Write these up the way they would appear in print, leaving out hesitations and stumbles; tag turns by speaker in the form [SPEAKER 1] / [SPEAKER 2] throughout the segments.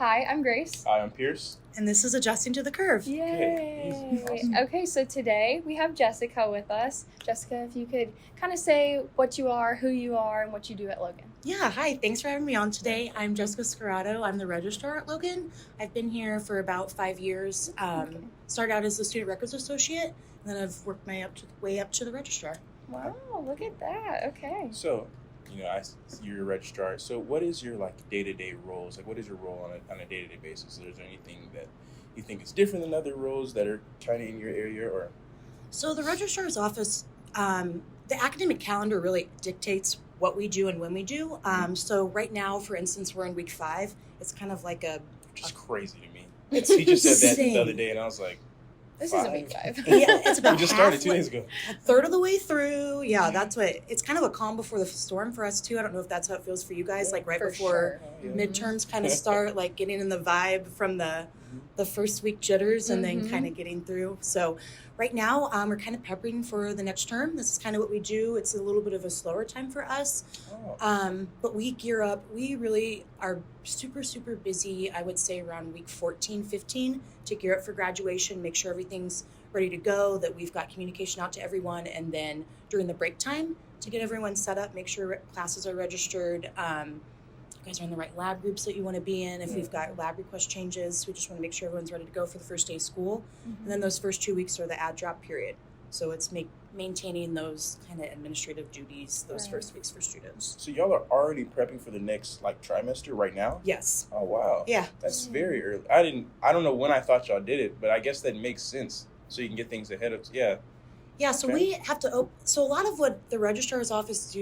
[SPEAKER 1] Hi, I'm Grace.
[SPEAKER 2] Hi, I'm Pierce.
[SPEAKER 3] And this is Adjusting to the Curve.
[SPEAKER 1] Yay!
[SPEAKER 2] Awesome.
[SPEAKER 1] Okay, so today we have Jessica with us. Jessica, if you could kind of say what you are, who you are, and what you do at Logan.
[SPEAKER 3] Yeah, hi. Thanks for having me on today. I'm Jessica Scarato. I'm the Registrar at Logan. I've been here for about 5 years. Started out as a student records associate, and then I've worked my way up to the Registrar.
[SPEAKER 1] Wow, look at that. Okay.
[SPEAKER 2] So, you're a registrar. So, what is your day-to-day roles? What is your role on a day-to-day basis? Is there anything that you think is different than other roles that are kind of in your area, or?
[SPEAKER 3] So, the Registrar's office, the academic calendar really dictates what we do and when we do. So, right now, for instance, we're in week 5. It's kind of like
[SPEAKER 2] Which is crazy to me.
[SPEAKER 3] He
[SPEAKER 2] just said that the other day, and I was like,
[SPEAKER 1] This
[SPEAKER 2] 5?
[SPEAKER 1] isn't week 5.
[SPEAKER 3] Yeah, it's about
[SPEAKER 2] We just started 2 days ago.
[SPEAKER 3] A third of the way through. Yeah, that's what it's kind of a calm before the storm for us too. I don't know if that's how it feels for you guys, right
[SPEAKER 1] For
[SPEAKER 3] before
[SPEAKER 1] sure.
[SPEAKER 3] midterms kind of start, getting in the vibe from the first week jitters and then kind of getting through. So right now we're kind of prepping for the next term. This is kind of what we do. It's a little bit of a slower time for us. But we gear up. We really are super, super busy, I would say around week 14, 15 to gear up for graduation, make sure everything's ready to go, that we've got communication out to everyone, and then during the break time to get everyone set up, make sure classes are registered. You guys are in the right lab groups that you want to be in. If we've got lab request changes, we just want to make sure everyone's ready to go for the first day of school. And then those first 2 weeks are the add drop period. So it's maintaining those kind of administrative duties those first weeks for students.
[SPEAKER 2] So y'all are already prepping for the next trimester right now?
[SPEAKER 3] Yes.
[SPEAKER 2] Oh wow.
[SPEAKER 3] Yeah.
[SPEAKER 2] That's very early. I don't know when I thought y'all did it, but I guess that makes sense. So you can get things ahead of
[SPEAKER 3] Yeah, so we have to so a lot of what the registrar's office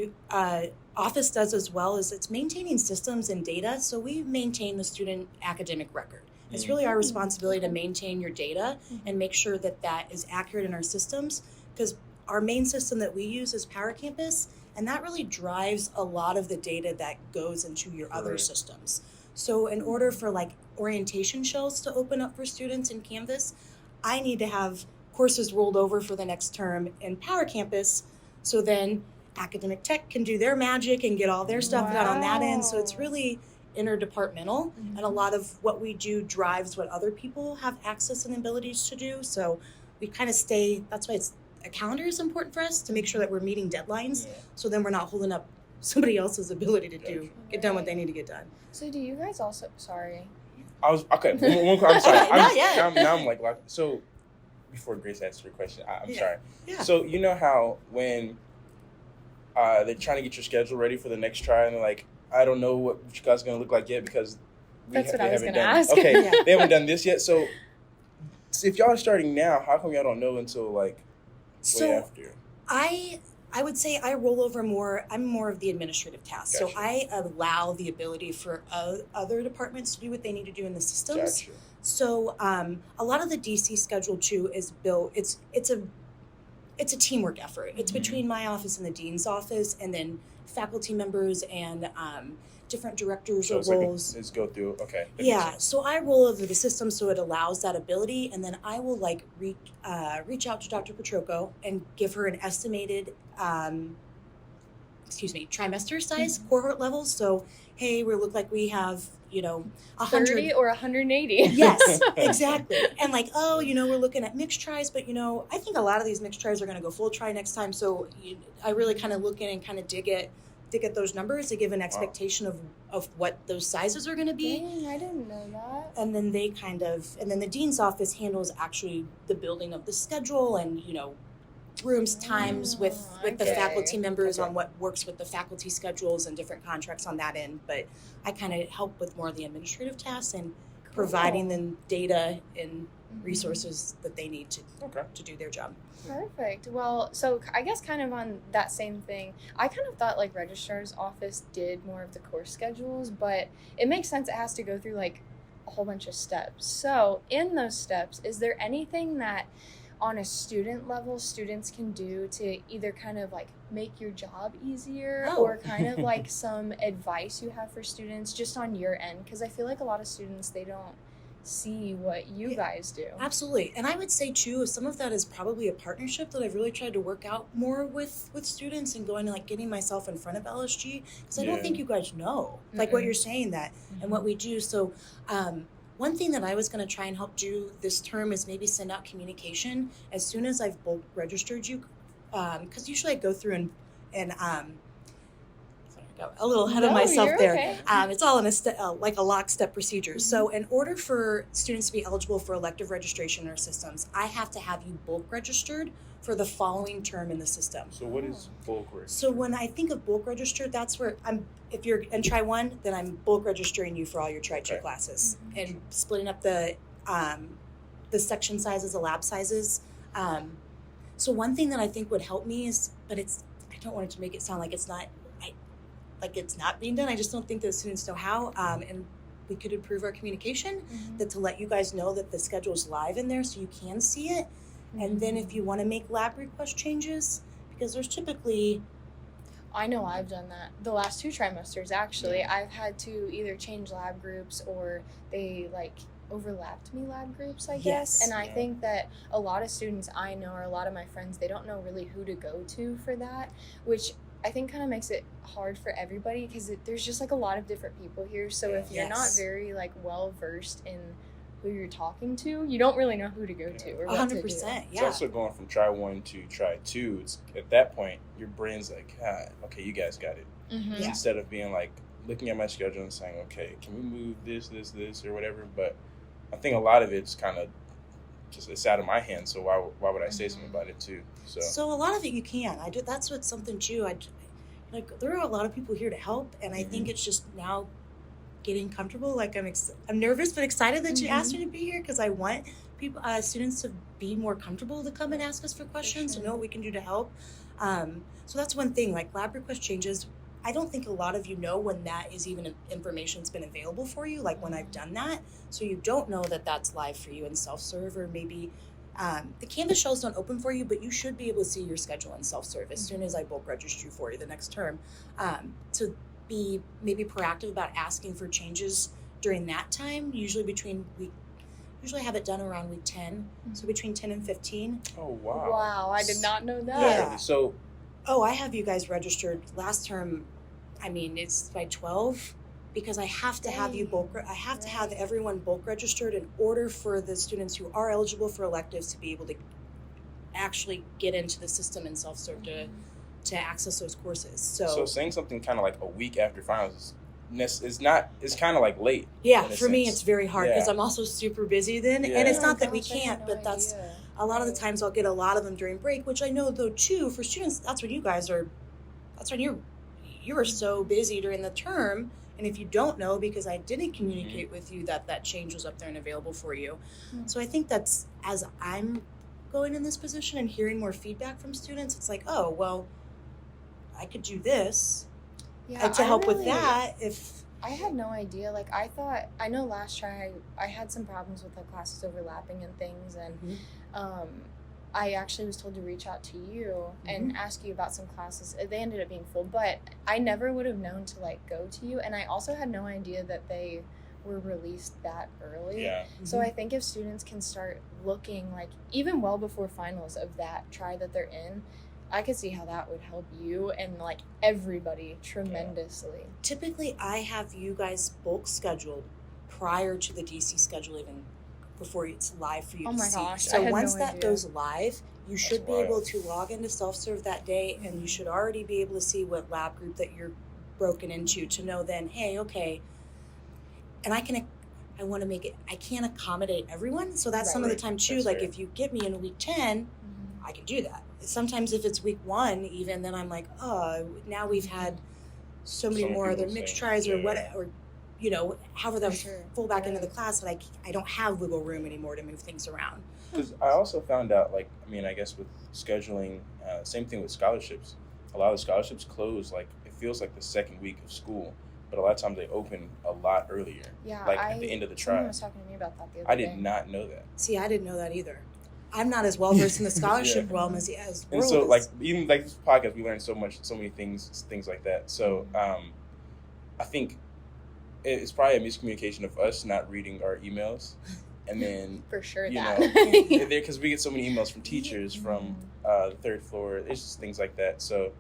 [SPEAKER 3] does as well is it's maintaining systems and data. So we maintain the student academic record. It's really our responsibility to maintain your data and make sure that that is accurate in our systems, because our main system that we use is Power Campus, and that really drives a lot of the data that goes into your other systems. So in order for orientation shells to open up for students in Canvas, I need to have courses rolled over for the next term in Power Campus, so then academic tech can do their magic and get all their stuff done on that end. So it's really interdepartmental, and a lot of what we do drives what other people have access and abilities to do. So we kind of that's why a calendar is important for us, to make sure that we're meeting deadlines, so then we're not holding up somebody else's ability to get done what they need to get done.
[SPEAKER 1] So do you guys also, sorry.
[SPEAKER 2] I was, okay, I'm sorry.
[SPEAKER 3] Not yet.
[SPEAKER 2] Now I'm so before Grace asks your question, I'm sorry.
[SPEAKER 3] Yeah.
[SPEAKER 2] So you know how when they're trying to get your schedule ready for the next try, and they're like, I don't know what you guys are going to look like yet because
[SPEAKER 1] That's what
[SPEAKER 2] they
[SPEAKER 1] I was
[SPEAKER 2] haven't
[SPEAKER 1] going to
[SPEAKER 2] done.
[SPEAKER 1] ask.
[SPEAKER 2] Okay, they haven't done this yet. So if y'all are starting now, how come y'all don't know until way after?
[SPEAKER 3] I would say I roll over more. I'm more of the administrative tasks.
[SPEAKER 2] Gotcha.
[SPEAKER 3] So I allow the ability for other departments to do what they need to do in the systems.
[SPEAKER 2] Gotcha.
[SPEAKER 3] So a lot of the DC schedule too is built. It's a teamwork effort. It's between my office and the dean's office, and then faculty members and different directors or roles.
[SPEAKER 2] Let's go through. Okay.
[SPEAKER 3] Yeah, so I roll over the system so it allows that ability, and then I will reach out to Dr. Petrocco and give her an estimated trimester size cohort levels. So hey, we look like we have 100
[SPEAKER 1] 30 or 180.
[SPEAKER 3] Yes, exactly. And we're looking at mixed tries, but I think a lot of these mixed tries are going to go full try next time. So I really kind of look in and kind of dig at those numbers to give an expectation of what those sizes are going to be.
[SPEAKER 1] Dang, I didn't know that.
[SPEAKER 3] And then the dean's office handles actually the building of the schedule and rooms times with the faculty members on what works with the faculty schedules and different contracts on that end. But I kind of help with more of the administrative tasks and providing them data and resources that they need to do their job.
[SPEAKER 1] Perfect. Well, so I guess kind of on that same thing, I kind of thought Registrar's office did more of the course schedules, but it makes sense it has to go through a whole bunch of steps. So in those steps, is there anything that on a student level students can do to either kind of make your job easier or kind of some advice you have for students just on your end? Because I feel like a lot of students, they don't see what you
[SPEAKER 3] Yeah.
[SPEAKER 1] guys do.
[SPEAKER 3] Absolutely. And I would say too, some of that is probably a partnership that I've really tried to work out more with students and going to like getting myself in front of LSG because I don't
[SPEAKER 2] Yeah.
[SPEAKER 3] think you guys know like what you're saying that and what we do. So one thing that I was going to try and help do this term is maybe send out communication as soon as I've bulk registered you, because usually I go through and sorry, I got a little ahead of
[SPEAKER 1] No,
[SPEAKER 3] myself
[SPEAKER 1] you're
[SPEAKER 3] there.
[SPEAKER 1] okay.
[SPEAKER 3] It's all in like a lockstep procedure.
[SPEAKER 1] Mhm.
[SPEAKER 3] So in order for students to be eligible for elective registration in our systems, I have to have you bulk registered for the following term in the system.
[SPEAKER 2] So what is bulk register?
[SPEAKER 3] So when I think of bulk registered, that's where if you're in Tri 1, then I'm bulk registering you for all your Tri 2
[SPEAKER 2] Okay.
[SPEAKER 3] classes
[SPEAKER 1] Mhm.
[SPEAKER 3] and splitting up the section sizes, the lab sizes. So one thing that I think would help me is, but I don't want it to make it sound like it's not being done. I just don't think that students know how. And we could improve our communication that to let you guys know that the schedule is live in there so you can see it. And then if you want to make lab request changes, because there's typically
[SPEAKER 1] I know I've done that the last 2 trimesters actually. I've had to either change lab groups or they like overlapped me lab groups, I guess.
[SPEAKER 3] Yes.
[SPEAKER 1] And I
[SPEAKER 2] Yeah.
[SPEAKER 1] think that a lot of students I know or a lot of my friends, they don't know really who to go to for that, which I think kind of makes it hard for everybody because there's just like a lot of different people here. So
[SPEAKER 2] Yeah.
[SPEAKER 1] if you're not
[SPEAKER 3] Yes.
[SPEAKER 1] very like well versed in who you're talking to, you don't really know who to go to or what to do.
[SPEAKER 3] 100%.
[SPEAKER 2] It's
[SPEAKER 3] Yeah.
[SPEAKER 2] also going from Tri 1 to Tri 2. It's at that point your brain's like, okay, you guys got it.
[SPEAKER 1] Mhm.
[SPEAKER 3] Yeah.
[SPEAKER 2] Instead of being like looking at my schedule and saying, okay, can we move this, or whatever. But I think a lot of it's kind of just it's out of my hands. So why would I say something about it too?
[SPEAKER 3] So a lot of it you can. That's what's something too. Like there are a lot of people here to help, and I think it's just now getting comfortable. Like I'm nervous but excited that you asked me to be here because I want people students to be more comfortable to come and ask us for questions
[SPEAKER 1] sure.
[SPEAKER 3] to know what we can do to help. So that's one thing. Like lab request changes. I don't think a lot of you know when that is even information's been available for you. Like when I've done that, so you don't know that that's live for you in self-serve or maybe. The Canvas shells don't open for you, but you should be able to see your schedule in self-serve as soon as I bulk register you for you the next term. To be maybe proactive about asking for changes during that time, usually have it done around week 10, so between 10 and 15.
[SPEAKER 2] Oh wow!
[SPEAKER 1] Wow, I did not know that.
[SPEAKER 3] Yeah.
[SPEAKER 2] So
[SPEAKER 3] Oh, I have you guys registered last term. I mean, it's by 12 because I have to have you I have to have everyone bulk registered in order for the students who are eligible for electives to be able to actually get into the system and self-serve to access those courses.
[SPEAKER 2] So saying something kind of like a week after finals is kind of like late.
[SPEAKER 3] Yeah,
[SPEAKER 2] in a
[SPEAKER 3] for me
[SPEAKER 2] sense.
[SPEAKER 3] it's very hard because
[SPEAKER 2] Yeah.
[SPEAKER 3] I'm also super busy then,
[SPEAKER 2] Yeah.
[SPEAKER 3] and it's
[SPEAKER 1] Oh my
[SPEAKER 3] not that we
[SPEAKER 1] gosh, I had
[SPEAKER 3] can't,
[SPEAKER 1] no
[SPEAKER 3] but that's
[SPEAKER 1] idea.
[SPEAKER 3] a lot of the times I'll get a lot of them during break, which I know though too for students. That's when you guys are. That's when you are so busy during the term, and if you don't know because I didn't communicate with you that change was up there and available for you, so I think that's as I'm going in this position and hearing more feedback from students, it's like, oh well, I could do this
[SPEAKER 1] Yeah,
[SPEAKER 3] to
[SPEAKER 1] I
[SPEAKER 3] help with
[SPEAKER 1] really-
[SPEAKER 3] that if.
[SPEAKER 1] I had no idea. Like I know last try I had some problems with the classes overlapping and things, and I actually was told to reach out to you and ask you about some classes. They ended up being full, but I never would have known to like go to you, and I also had no idea that they were released that early.
[SPEAKER 2] Yeah.
[SPEAKER 1] So I think if students can start looking like even well before finals of that try that they're in, I could see how that would help you and like everybody tremendously.
[SPEAKER 3] Typically, I have you guys bulk scheduled prior to the DC schedule even before it's live for you
[SPEAKER 1] Oh
[SPEAKER 3] to
[SPEAKER 1] my
[SPEAKER 3] see.
[SPEAKER 1] gosh, I
[SPEAKER 3] So
[SPEAKER 1] had
[SPEAKER 3] once
[SPEAKER 1] no
[SPEAKER 3] that
[SPEAKER 1] idea.
[SPEAKER 3] goes live, you should be
[SPEAKER 2] wild.
[SPEAKER 3] able to log into self-serve that day, and you should already be able to see what lab group that you're broken into to know then, hey, okay, and I want to make it, I can't accommodate everyone. So that's some of the
[SPEAKER 2] Right.
[SPEAKER 3] time too,
[SPEAKER 2] That's
[SPEAKER 3] like
[SPEAKER 2] fair.
[SPEAKER 3] if you get me in week 10, I can do that. Sometimes if it's week 1 even, then I'm like, oh, now we've had so many
[SPEAKER 2] Some
[SPEAKER 3] more other
[SPEAKER 2] people
[SPEAKER 3] mixed
[SPEAKER 2] say,
[SPEAKER 3] tries or
[SPEAKER 2] yeah.
[SPEAKER 3] what, or however that
[SPEAKER 1] sure.
[SPEAKER 3] full back into the
[SPEAKER 1] Right.
[SPEAKER 3] class that I don't have wiggle room anymore to move things around.
[SPEAKER 2] Because I also found out, like, I mean, I guess with scheduling, same thing with scholarships. A lot of scholarships close, like, it feels like the second week of school, but a lot of times they open a lot earlier,
[SPEAKER 1] Yeah,
[SPEAKER 2] like at the end of the
[SPEAKER 1] someone
[SPEAKER 2] trial.
[SPEAKER 1] was talking to me about that the other
[SPEAKER 2] I
[SPEAKER 1] day.
[SPEAKER 2] did not know that.
[SPEAKER 3] See, I didn't know that either. I'm not as well versed in the scholarship
[SPEAKER 2] Yeah.
[SPEAKER 3] realm as
[SPEAKER 2] And
[SPEAKER 3] world
[SPEAKER 2] so,
[SPEAKER 3] is.
[SPEAKER 2] like, even like this podcast, we learned so many things like that. So, I think it's probably a miscommunication of us not reading our emails, and then
[SPEAKER 1] For sure
[SPEAKER 2] you
[SPEAKER 1] that.
[SPEAKER 2] know, because we get so many emails from teachers from the third floor. It's just things like that. So,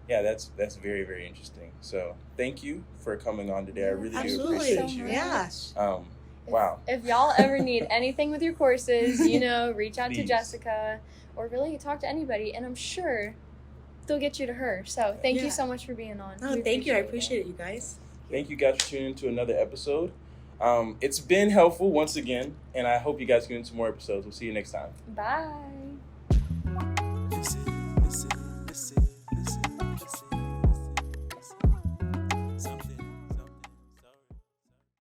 [SPEAKER 2] yeah, that's very, very interesting. So, thank you for coming on today. I really do
[SPEAKER 3] Absolutely.
[SPEAKER 2] appreciate you.
[SPEAKER 3] Yeah.
[SPEAKER 2] Wow.
[SPEAKER 1] If y'all ever need anything with your courses, reach out to
[SPEAKER 2] Please.
[SPEAKER 1] Jessica or really talk to anybody, and I'm sure they'll get you to her. So thank
[SPEAKER 3] Yeah.
[SPEAKER 1] you so much for being on.
[SPEAKER 3] No,
[SPEAKER 1] We
[SPEAKER 3] thank you. I appreciate it, you guys.
[SPEAKER 2] Thank you guys for tuning in to another episode. It's been helpful once again, and I hope you guys get into more episodes. We'll see you next time.
[SPEAKER 1] Bye.
[SPEAKER 4] Listen, listen, listen, listen, listen.